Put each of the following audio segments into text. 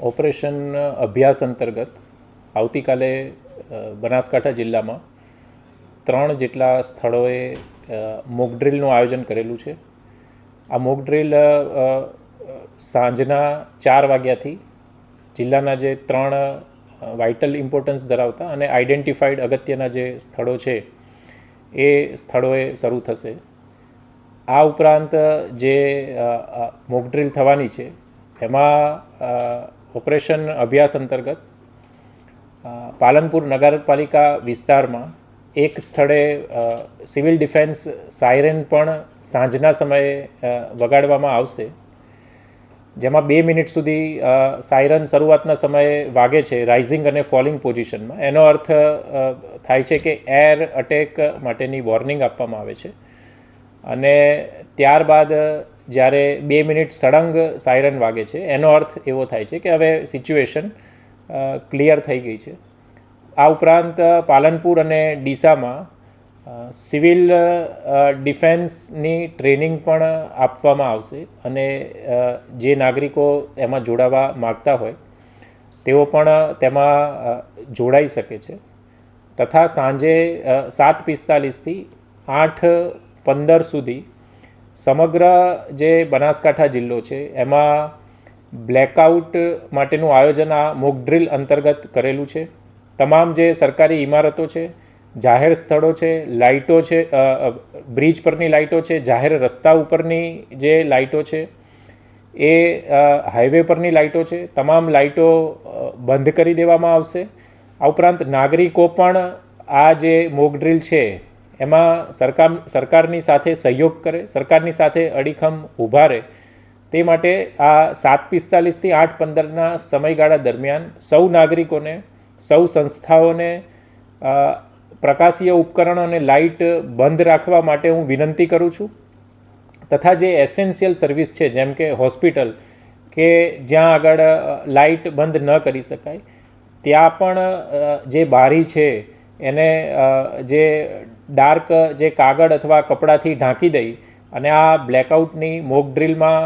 Operation અભ્યાસ અંતર્ગત આવતીકાલે બનાસકાંઠા જિલ્લામાં 3 જેટલા સ્થળોએ મોક ડ્રીલનું આયોજન કરેલું છે. આ મોક ડ્રીલ સાંજના 4 વાગ્યાથી જિલ્લાના જે 3 વાઇટલ ઇમ્પોર્ટન્સ ધરાવતા અને આઈડેન્ટિફાઈડ અગત્યના જે સ્થળો છે એ સ્થળોએ શરૂ થશે. આ ઉપરાંત જે મોક ડ્રીલ થવાની છે એમાં ઓપરેશન અભ્યાસ અંતર્ગત પાલનપુર નગરપાલિકા વિસ્તારમાં એક સ્થળે સિવિલ ડિફેન્સ સાયરન પણ સાંજના સમયે વગાડવામાં આવશે, જેમાં 2 મિનિટ સુધી સાયરન શરૂઆતના સમયે વાગે છે રાઇઝિંગ અને ફોલિંગ પોઝિશનમાં. એનો અર્થ થાય છે કે એર અટેક માટેની વોર્નિંગ આપવામાં આવે છે અને ત્યારબાદ જ્યારે 2 મિનિટ સળંગ સાયરન વાગે છે એનો અર્થ એવો થાય છે કે હવે સિચ્યુએશન ક્લિયર થઈ ગઈ છે. આ ઉપરાંત પાલનપુર અને ડીસામાં સિવિલ ડિફેન્સની ટ્રેનિંગ પણ આપવામાં આવશે અને જે નાગરિકો એમાં જોડાવા માગતા હોય તેઓ પણ તેમાં જોડાઈ શકે છે. તથા સાંજે 7:45થી 8:15 સુધી સમગ્ર જે બનાસકાંઠા જિલ્લો છે એમાં બ્લેકઆઉટ માટેનું આયોજન આ મોક ડ્રીલ અંતર્ગત કરેલું છે. તમામ જે સરકારી ઇમારતો છે, જાહેર સ્થળો છે, લાઇટો છે, બ્રિજ પરની લાઇટો છે, જાહેર રસ્તા ઉપરની જે લાઇટો છે, એ હાઈવે પરની લાઇટો છે, તમામ લાઇટો બંધ કરી દેવામાં આવશે. આ ઉપરાંત નાગરિકો પણ આ જે મોક ડ્રીલ છે એમાં સરકારની સાથે સહયોગ કરે, સરકારની સાથે અડીખમ ઊભા રહે, તે માટે આ 7:45થી 8:15ના સમયગાળા દરમિયાન સૌ નાગરિકોને, સૌ સંસ્થાઓને પ્રકાશીય ઉપકરણો અને લાઇટ બંધ રાખવા માટે હું વિનંતી કરું છું. તથા જે એસેન્શિયલ સર્વિસ છે જેમ કે હોસ્પિટલ કે જ્યાં આગળ લાઇટ બંધ ન કરી શકાય ત્યાં પણ જે બારી છે એને જે ડાર્ક જે કાગળ અથવા કપડાથી ઢાંકી દઈ અને આ બ્લેકઆઉટની મોક ડ્રીલમાં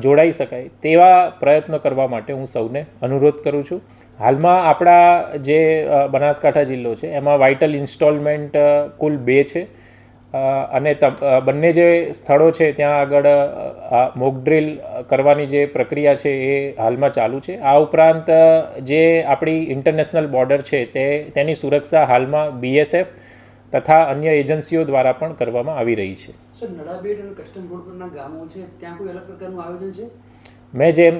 જોડાઈ શકાય તેવા પ્રયત્નો કરવા માટે હું સૌને અનુરોધ કરું છું. હાલમાં આપણા જે બનાસકાંઠા જિલ્લો છે એમાં વાઇટલ ઇન્સ્ટોલમેન્ટ કુલ 2 છે અને બંને જે સ્થળો છે ત્યાં આગળ મોક ડ્રીલ કરવાની જે પ્રક્રિયા છે એ હાલમાં ચાલુ છે. આ ઉપરાંત જે આપણી ઇન્ટરનેશનલ બોર્ડર છે તેની સુરક્ષા હાલમાં BSF તથા અન્ય એજન્સીઓ દ્વારા પણ કરવામાં આવી રહી છે. સર, નડાબેટ અને કસ્ટમ રોડ પરના ગામો છે ત્યાં કોઈ અલગ પ્રકારનું આયોજન છે? મેં જેમ